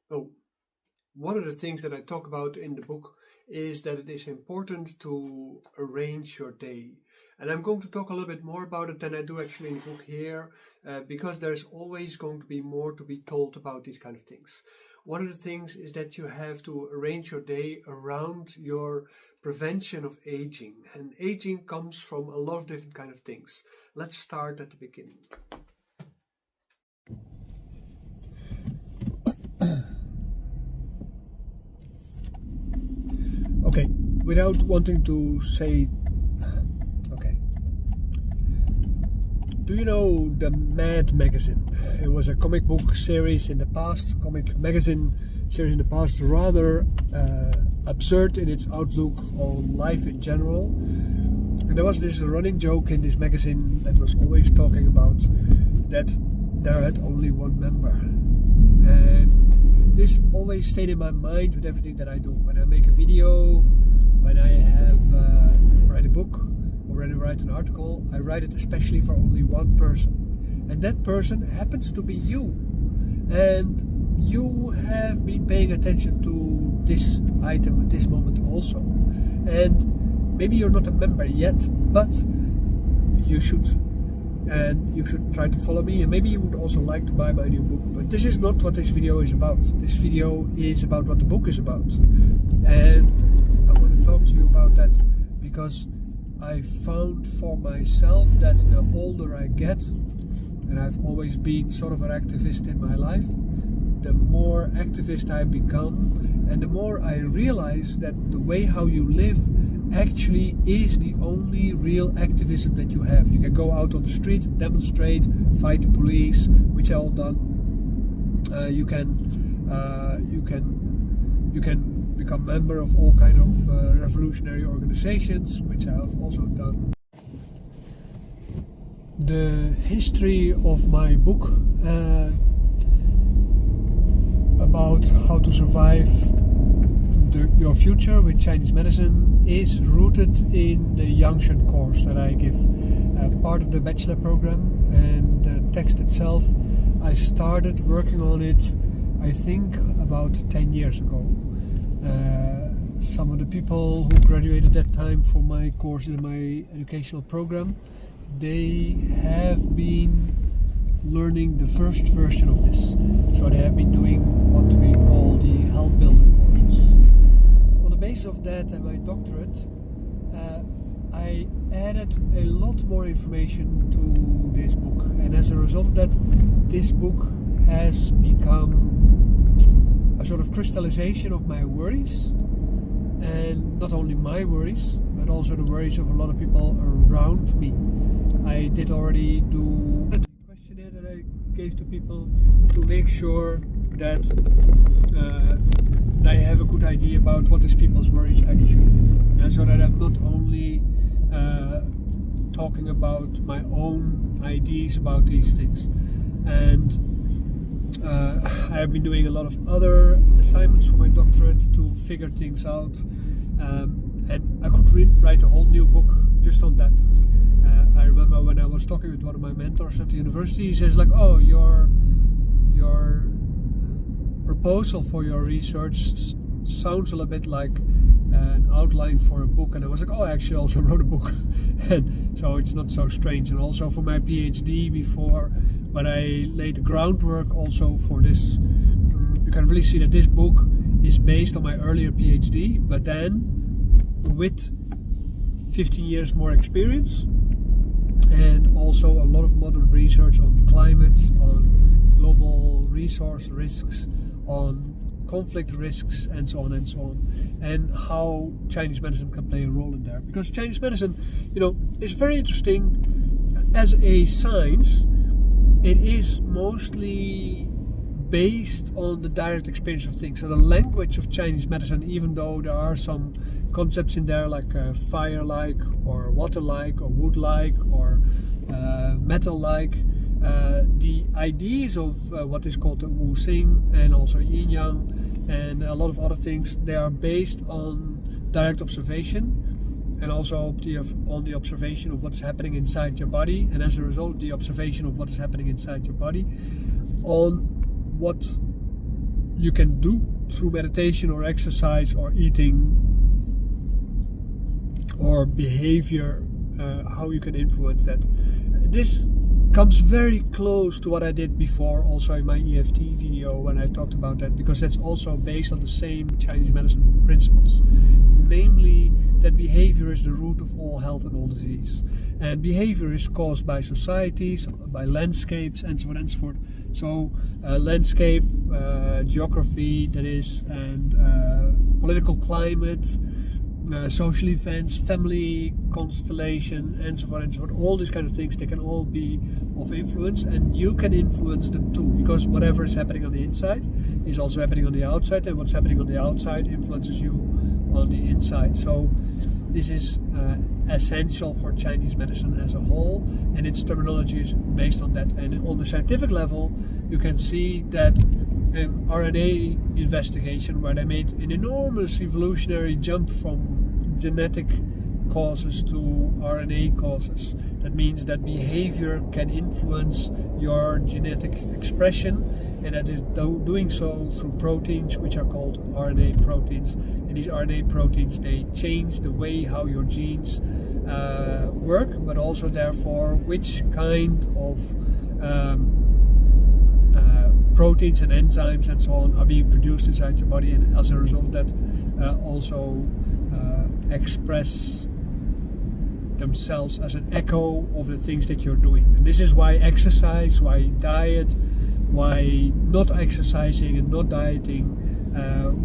Oh, one of the things that I talk about in the book is that it is important to arrange your day. And I'm going to talk a little bit more about it than I do actually in the book here, because there's always going to be more to be told about these kind of things. One of the things is that you have to arrange your day around your prevention of aging. And aging comes from a lot of different kind of things. Let's start at the beginning. Okay, without wanting to say, okay. Do you know the Mad magazine? It was a comic book series in the past, comic magazine series in the past, rather absurd in its outlook on life in general. And there was this running joke in this magazine that was always talking about that there had only one member. And this always stayed in my mind with everything that I do. When I make a video, when I write a book, or when I write an article, I write it especially for only one person. And that person happens to be you. And you have been paying attention to this item at this moment also. And maybe you're not a member yet, but you should. And you should try to follow me, and maybe you would also like to buy my new book. But this is not what this video is about. This video is about what the book is about. And I want to talk to you about that because I found for myself that the older I get, and I've always been sort of an activist in my life, the more activist I become, and the more I realize that the way how you live actually is the only real activism that you have. You can go out on the street, demonstrate, fight the police, which I all done. You can become member of all kind of revolutionary organizations, which I have also done. The history of my book about how to survive your future with Chinese medicine is rooted in the Yangshan course that I give, part of the bachelor program. And the text itself, I started working on it I think about 10 years ago. Some of the people who graduated that time from my courses in my educational program, they have been learning the first version of this. So they have been doing what we call the health building courses. On the basis of that and my doctorate, I added a lot more information to this book. And as a result of that, this book has become a sort of crystallization of my worries. And not only my worries, but also the worries of a lot of people around me. I did already do a questionnaire that I gave to people to make sure that I have a good idea about what is people's worries actually. And so that I'm not only talking about my own ideas about these things. And I have been doing a lot of other assignments for my doctorate to figure things out, and I could write a whole new book just on that. I remember when I was talking with one of my mentors at the university, he says like, "Oh, your proposal for your research sounds a little bit like an outline for a book." And I was like, "Oh, I actually also wrote a book," and so it's not so strange. And also for my PhD before, when I laid the groundwork also for this, you can really see that this book is based on my earlier PhD, but then with 15 years more experience and also a lot of modern research on climate, on global resource risks, on conflict risks, and so on and so on, and how Chinese medicine can play a role in there. Because Chinese medicine, is very interesting as a science. It is mostly based on the direct experience of things. So the language of Chinese medicine, even though there are some concepts in there like fire-like or water-like or wood-like or metal-like, the ideas of what is called the Wu Xing and also Yin Yang and a lot of other things, they are based on direct observation and also on the observation of what's happening inside your body, and as a result the observation of what is happening inside your body on what you can do through meditation or exercise or eating or behavior, how you can influence that. This comes very close to what I did before also in my EFT video when I talked about that, because that's also based on the same Chinese medicine principles, namely that behavior is the root of all health and all disease, and behavior is caused by societies, by landscapes, and so on and so forth. So landscape, geography, that is, and political climate, social events, family constellation, and so on and so forth. All these kind of things, they can all be of influence, and you can influence them too, because whatever is happening on the inside is also happening on the outside, and what's happening on the outside influences you on the inside. So this is essential for Chinese medicine as a whole, and its terminology is based on that. And on the scientific level, you can see that an RNA investigation where they made an enormous evolutionary jump from genetic causes to RNA causes. That means that behavior can influence your genetic expression, and that is doing so through proteins which are called RNA proteins. And these RNA proteins, they change the way how your genes work, but also therefore which kind of proteins and enzymes and so on are being produced inside your body, and as a result of that also express themselves as an echo of the things that you're doing. And this is why exercise, why diet, why not exercising and not dieting,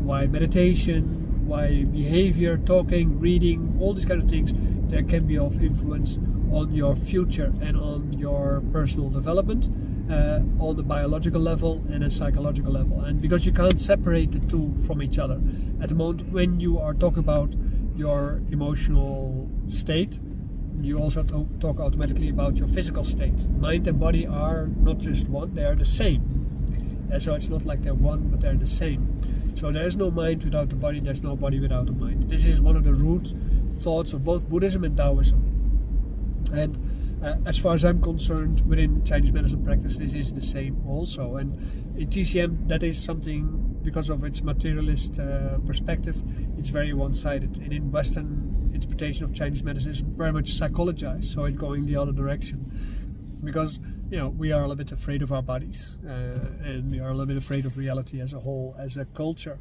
why meditation, why behavior, talking, reading, all these kind of things, there can be of influence on your future and on your personal development, on the biological level and a psychological level. And because you can't separate the two from each other. At the moment when you are talking about your emotional state, you also talk automatically about your physical state. Mind and body are not just one, they are the same. So it's not like they're one, but they're the same. So there is no mind without the body, there's no body without the mind. This is one of the root thoughts of both Buddhism and Daoism. And as far as I'm concerned, within Chinese medicine practice, this is the same also. And in TCM, that is something, because of its materialist perspective, it's very one-sided. And in Western interpretation of Chinese medicine, it's very much psychologized, so it's going the other direction. Because, you know, we are a little bit afraid of our bodies, and we are a little bit afraid of reality as a whole, as a culture.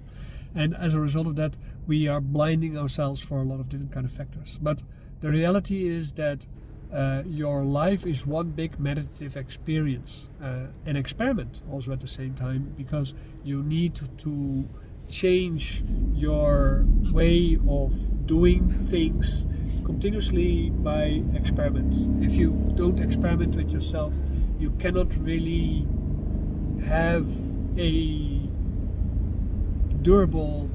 And as a result of that, we are blinding ourselves for a lot of different kind of factors. But the reality is that your life is one big meditative experience, an experiment also at the same time, because you need to change your way of doing things continuously by experiments. If you don't experiment with yourself, you cannot really have a durable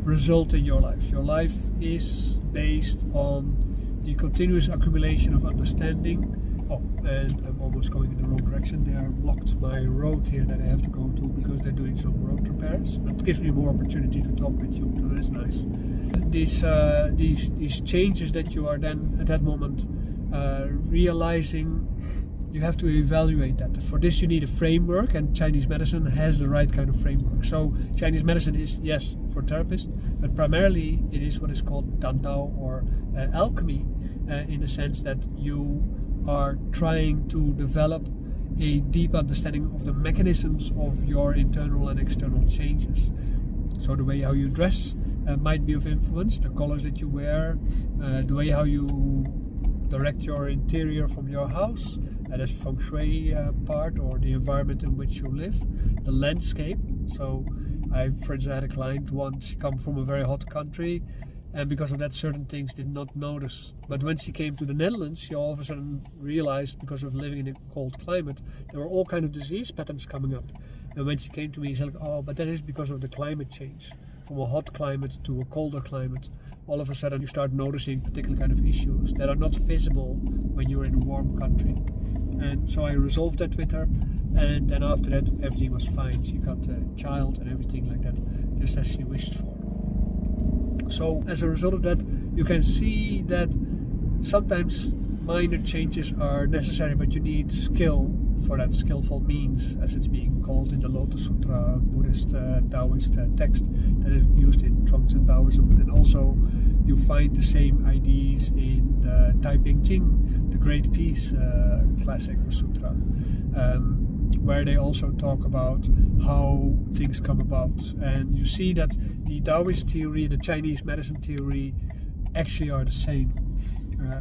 result in your life. Your life is based on the continuous accumulation of understanding. Oh, and I'm almost going in the wrong direction. They are blocked my road here that I have to go to because they're doing some road repairs. That gives me more opportunity to talk with you, so that's nice. These changes that you are then at that moment realizing, you have to evaluate that. For this you need a framework, and Chinese medicine has the right kind of framework. So Chinese medicine is, yes, for therapists, but primarily it is what is called Dantao or alchemy, in the sense that you are trying to develop a deep understanding of the mechanisms of your internal and external changes. So the way how you dress might be of influence, the colors that you wear, the way how you direct your interior from your house, that is feng shui part, or the environment in which you live, the landscape. So I, for instance, had a client once come from a very hot country, and because of that certain things did not notice. But when she came to the Netherlands, she all of a sudden realized, because of living in a cold climate, there were all kind of disease patterns coming up. And when she came to me, she said, oh, but that is because of the climate change. From a hot climate to a colder climate, all of a sudden you start noticing particular kind of issues that are not visible when you're in a warm country. And so I resolved that with her, and then after that everything was fine. She got a child and everything like that, just as she wished for. So as a result of that, you can see that sometimes minor changes are necessary, but you need skill for that skillful means, as it's being called in the Lotus Sutra, Buddhist Daoist text that is used in Trance and Taoism. And also you find the same ideas in the Taiping Ching, the Great Peace classic or sutra, where they also talk about how things come about. And you see that the Daoist theory, the Chinese medicine theory, actually are the same.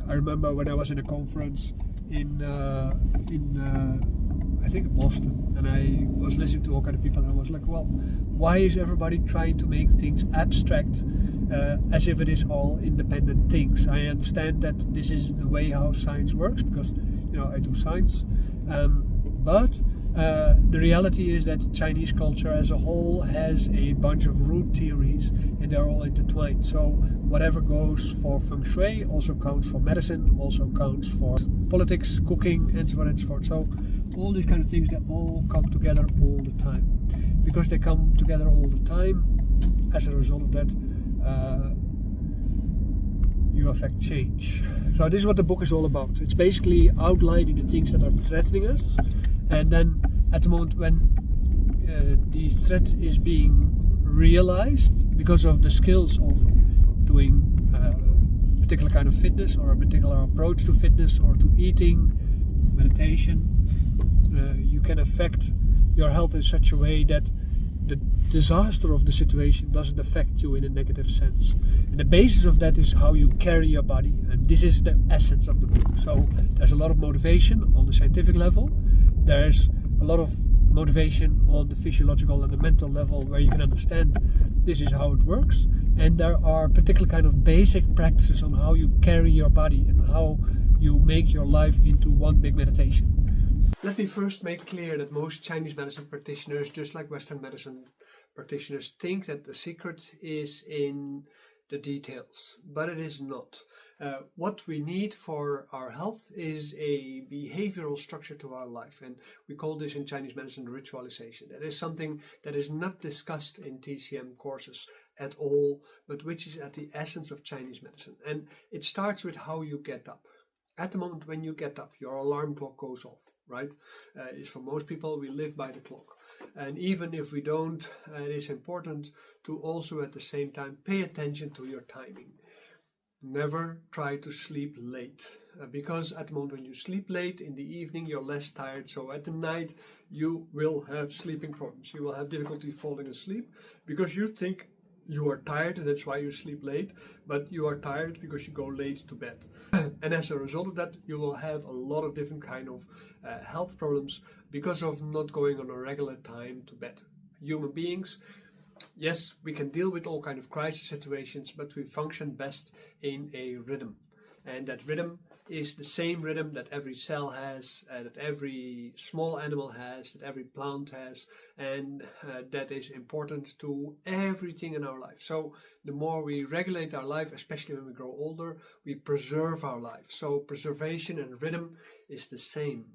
I remember when I was in a conference in I think Boston, and I was listening to all kind of people, and I was like, well, why is everybody trying to make things abstract as if it is all independent things? I understand that this is the way how science works, because I do science, but the reality is that Chinese culture as a whole has a bunch of root theories, and they're all intertwined. So whatever goes for feng shui also counts for medicine, also counts for politics, cooking, and so on and so forth. So all these kind of things, they all come together all the time. Because they come together all the time, as a result of that, you affect change. So this is what the book is all about. It's basically outlining the things that are threatening us, and then at the moment when the threat is being realized because of the skills of doing a particular kind of fitness or a particular approach to fitness or to eating, meditation, you can affect your health in such a way that the disaster of the situation doesn't affect you in a negative sense. And the basis of that is how you carry your body, and this is the essence of the book. So there's a lot of motivation on the scientific level, there's a lot of motivation on the physiological and the mental level, where you can understand this is how it works, and there are particular kind of basic practices on how you carry your body and how you make your life into one big meditation. Let me first make clear that most Chinese medicine practitioners, just like Western medicine practitioners, think that the secret is in the details, but it is not. What we need for our health is a behavioral structure to our life, and we call this in Chinese medicine ritualization. That is something that is not discussed in TCM courses at all, but which is at the essence of Chinese medicine. And it starts with how you get up. At the moment when you get up, your alarm clock goes off, right? For most people, we live by the clock. And even if we don't, it is important to also at the same time pay attention to your timing. Never try to sleep late, because at the moment when you sleep late in the evening, you're less tired. So at the night, you will have sleeping problems. You will have difficulty falling asleep because you think you are tired, and that's why you sleep late, but you are tired because you go late to bed. And as a result of that, you will have a lot of different kind of health problems because of not going on a regular time to bed. Human beings, yes, we can deal with all kind of crisis situations, but we function best in a rhythm. And that rhythm is the same rhythm that every cell has, that every small animal has, that every plant has, and that is important to everything in our life. So the more we regulate our life, especially when we grow older, we preserve our life. So preservation and rhythm is the same.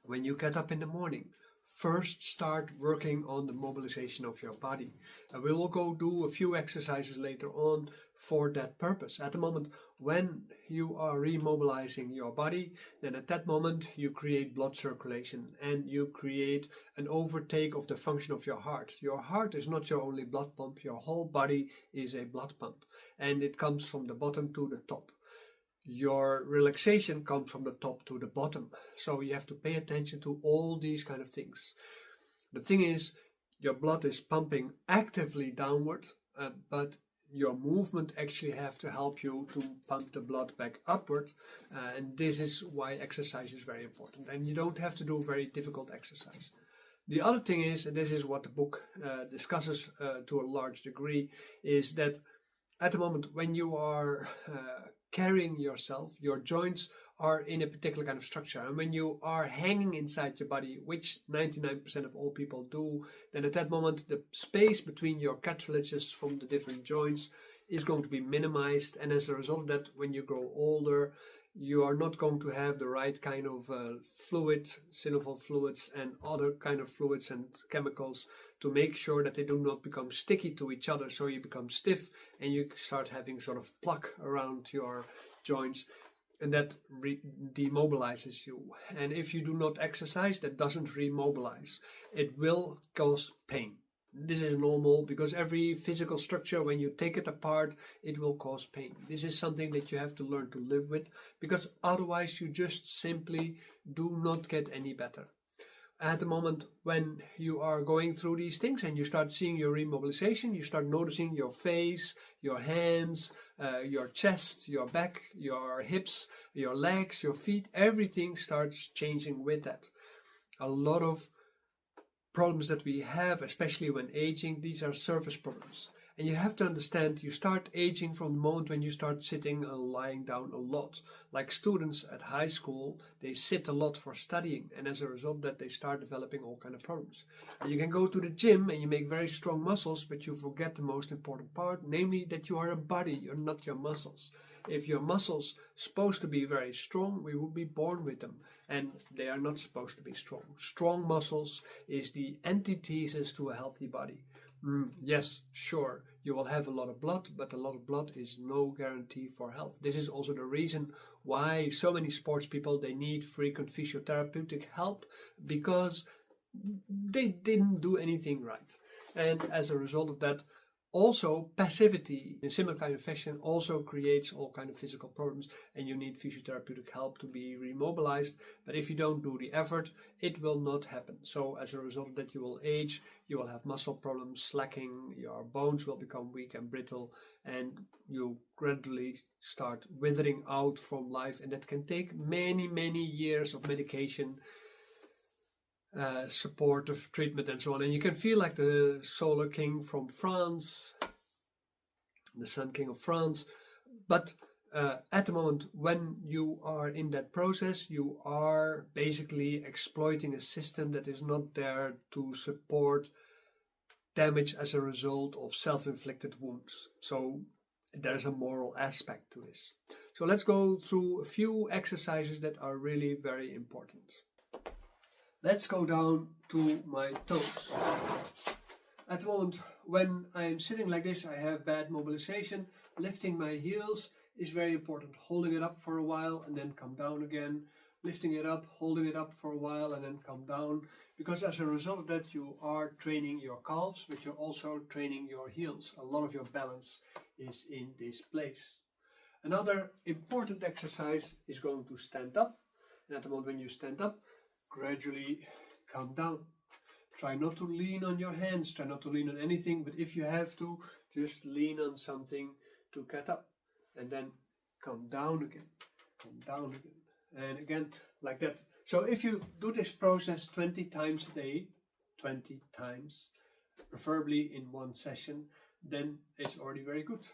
When you get up in the morning, first start working on the mobilization of your body. And we will go do a few exercises later on for that purpose. At the moment when you are remobilizing your body, then at that moment you create blood circulation and you create an overtake of the function of your heart. Your heart is not your only blood pump, your whole body is a blood pump, and it comes from the bottom to the top. Your relaxation comes from the top to the bottom. So you have to pay attention to all these kind of things. The thing is, your blood is pumping actively downward, but your movement actually have to help you to pump the blood back upward. And this is why exercise is very important. And you don't have to do very difficult exercise. The other thing is, and this is what the book discusses to a large degree, is that at the moment when you are carrying yourself, your joints are in a particular kind of structure, and when you are hanging inside your body, which 99% of all people do, then at that moment the space between your cartilages from the different joints is going to be minimized, and as a result of that, when you grow older, you are not going to have the right kind of fluid, synovial fluids and other kind of fluids and chemicals to make sure that they do not become sticky to each other, so you become stiff and you start having sort of plaque around your joints. and that demobilizes you. And if you do not exercise, that doesn't remobilize. It will cause pain. This is normal, because every physical structure, when you take it apart, it will cause pain. This is something that you have to learn to live with, because otherwise you just simply do not get any better. At the moment when you are going through these things and you start seeing your remobilization, you start noticing your face, your hands, your chest, your back, your hips, your legs, your feet, everything starts changing with that. A lot of problems that we have, especially when aging, these are surface problems. And you have to understand, you start aging from the moment when you start sitting and lying down a lot. Like students at high school, they sit a lot for studying, and as a result of that, they start developing all kinds of problems. And you can go to the gym and you make very strong muscles, but you forget the most important part, namely that you are a body, you're not your muscles. If your muscles supposed to be very strong, we would be born with them, and they are not supposed to be strong. Strong muscles is the antithesis to a healthy body. Yes, sure, you will have a lot of blood, but a lot of blood is no guarantee for health. This is also the reason why so many sports people, they need frequent physiotherapeutic help, because they didn't do anything right. And as a result of that, also passivity in similar kind of fashion also creates all kind of physical problems, and you need physiotherapeutic help to be remobilized. But if you don't do the effort, it will not happen. So as a result of that, you will age, you will have muscle problems, slacking, your bones will become weak and brittle, and you gradually start withering out from life. And that can take many, many years of medication, supportive treatment, and so on. And you can feel like the solar king from France, the sun king of France. But at the moment when you are in that process, you are basically exploiting a system that is not there to support damage as a result of self-inflicted wounds. So there's a moral aspect to this. So let's go through a few exercises that are really very important. Let's go down to my toes. At the moment when I'm sitting like this, I have bad mobilization. Lifting my heels is very important. Holding it up for a while and then come down again. Lifting it up, holding it up for a while and then come down. Because as a result of that, you are training your calves, but you're also training your heels. A lot of your balance is in this place. Another important exercise is going to stand up. And at the moment when you stand up, gradually come down. Try not to lean on your hands, try not to lean on anything, but if you have to, just lean on something to get up. And then come down again, come down again, and again, like that. So if you do this process 20 times a day, 20 times, preferably in one session, then it's already very good.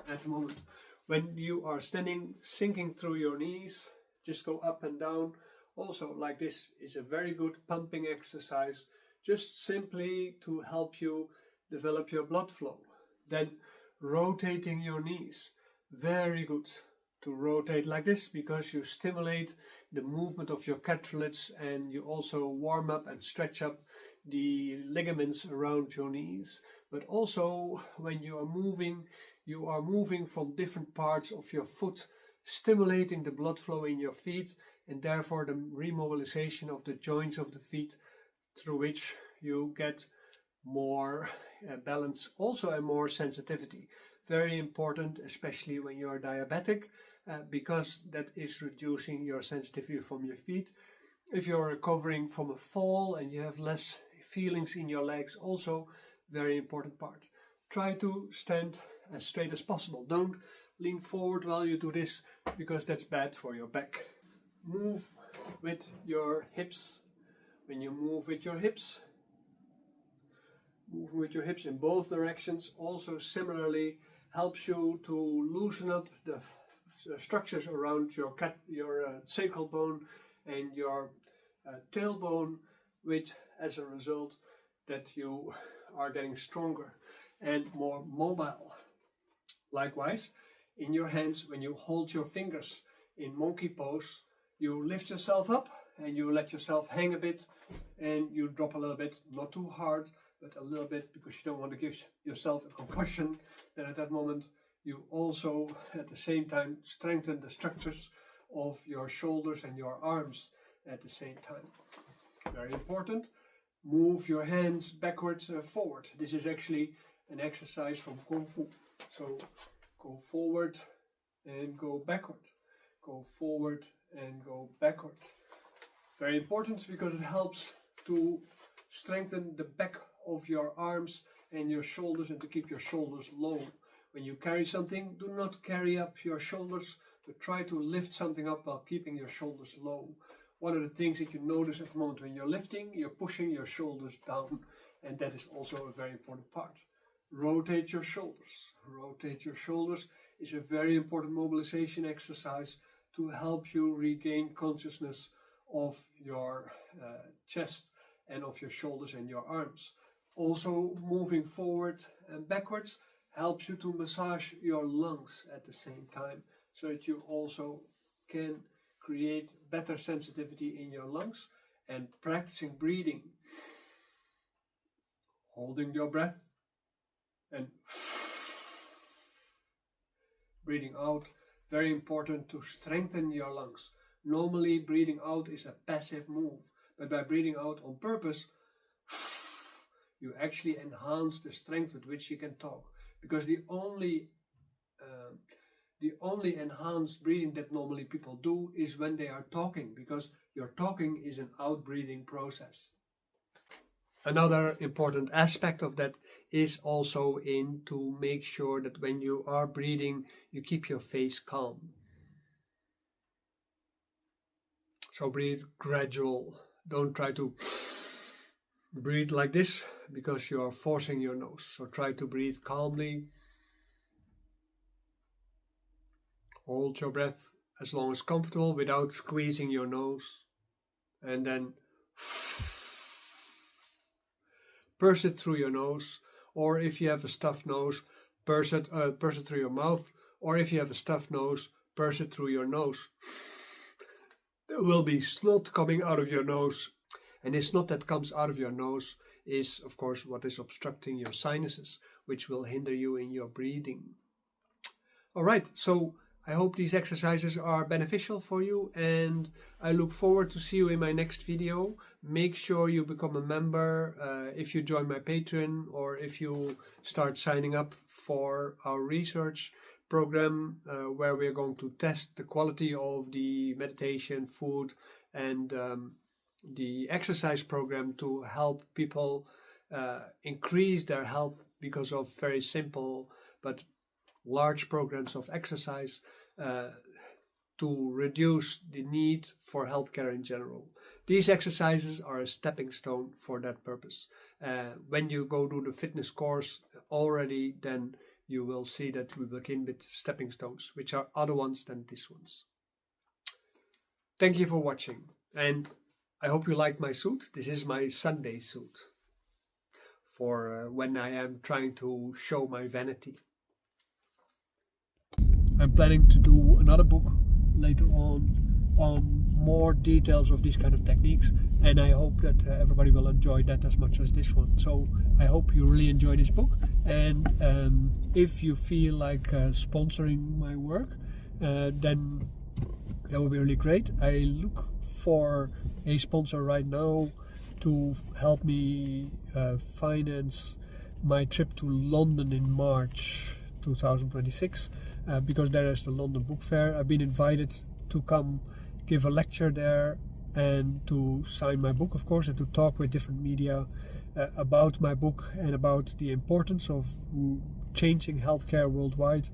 At the moment, when you are standing, sinking through your knees, just go up and down. Also, like this is a very good pumping exercise, just simply to help you develop your blood flow. Then rotating your knees, very good to rotate like this, because you stimulate the movement of your cartilages and you also warm up and stretch up the ligaments around your knees. But also when you are moving from different parts of your foot, stimulating the blood flow in your feet, and therefore the remobilization of the joints of the feet, through which you get more balance also and more sensitivity. Very important, especially when you are diabetic, because that is reducing your sensitivity from your feet. If you're recovering from a fall and you have less feelings in your legs, also very important part. Try to stand as straight as possible. Don't lean forward while you do this, because that's bad for your back. Move with your hips. When you move with your hips, moving with your hips in both directions also similarly helps you to loosen up the structures around your sacral bone and your tailbone, which as a result that you are getting stronger and more mobile. Likewise, in your hands, when you hold your fingers in monkey pose, you lift yourself up and you let yourself hang a bit and you drop a little bit, not too hard, but a little bit, because you don't want to give yourself a concussion. Then at that moment you also at the same time strengthen the structures of your shoulders and your arms at the same time. Very important. Move your hands backwards and forward. This is actually an exercise from Kung Fu. So go forward and go backward. Go forward and go backward. Very important because it helps to strengthen the back of your arms and your shoulders and to keep your shoulders low. When you carry something, do not carry up your shoulders, but try to lift something up while keeping your shoulders low. One of the things that you notice at the moment when you're lifting, you're pushing your shoulders down, and that is also a very important part. Rotate your shoulders. Rotate your shoulders is a very important mobilization exercise to help you regain consciousness of your chest and of your shoulders and your arms. Also, moving forward and backwards helps you to massage your lungs at the same time, so that you also can create better sensitivity in your lungs. And practicing breathing, holding your breath and breathing out, very important to strengthen your lungs. Normally breathing out is a passive move, but by breathing out on purpose, you actually enhance the strength with which you can talk. Because the only enhanced breathing that normally people do is when they are talking, because your talking is an out-breathing process. Another important aspect of that is also to make sure that when you are breathing, you keep your face calm. So breathe gradual. Don't try to breathe like this because you are forcing your nose. So try to breathe calmly. Hold your breath as long as comfortable without squeezing your nose. And then purse it through your nose. Or if you have a stuffed nose, purse it through your mouth. Or if you have a stuffed nose, purse it through your nose. There will be snot coming out of your nose. And the snot that comes out of your nose is, of course, what is obstructing your sinuses, which will hinder you in your breathing. All right, so I hope these exercises are beneficial for you, and I look forward to see you in my next video. Make sure you become a member if you join my Patreon, or if you start signing up for our research program where we are going to test the quality of the meditation, food, and the exercise program to help people increase their health because of very simple but large programs of exercise to reduce the need for healthcare in general. These exercises are a stepping stone for that purpose. When you go do the fitness course already, then you will see that we begin with stepping stones, which are other ones than these ones. Thank you for watching, and I hope you like my suit. This is my Sunday suit for when I am trying to show my vanity. I'm planning to do another book later on more details of these kind of techniques, and I hope that everybody will enjoy that as much as this one. So I hope you really enjoy this book, and if you feel like sponsoring my work, then that would be really great. I look for a sponsor right now to help me finance my trip to London in March 2026, because there is the London Book Fair. I've been invited to come give a lecture there and to sign my book, of course, and to talk with different media about my book and about the importance of changing healthcare worldwide.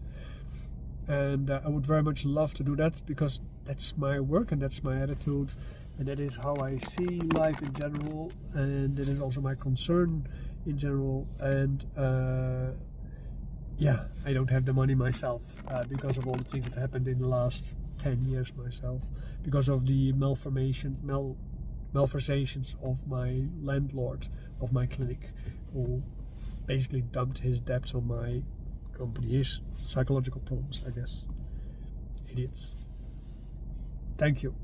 And I would very much love to do that, because that's my work and that's my attitude, and that is how I see life in general, and that is also my concern in general. And yeah, I don't have the money myself because of all the things that happened in the last 10 years myself, because of the malversations of my landlord of my clinic, who basically dumped his debts on my company. His psychological problems, I guess. Idiots. Thank you.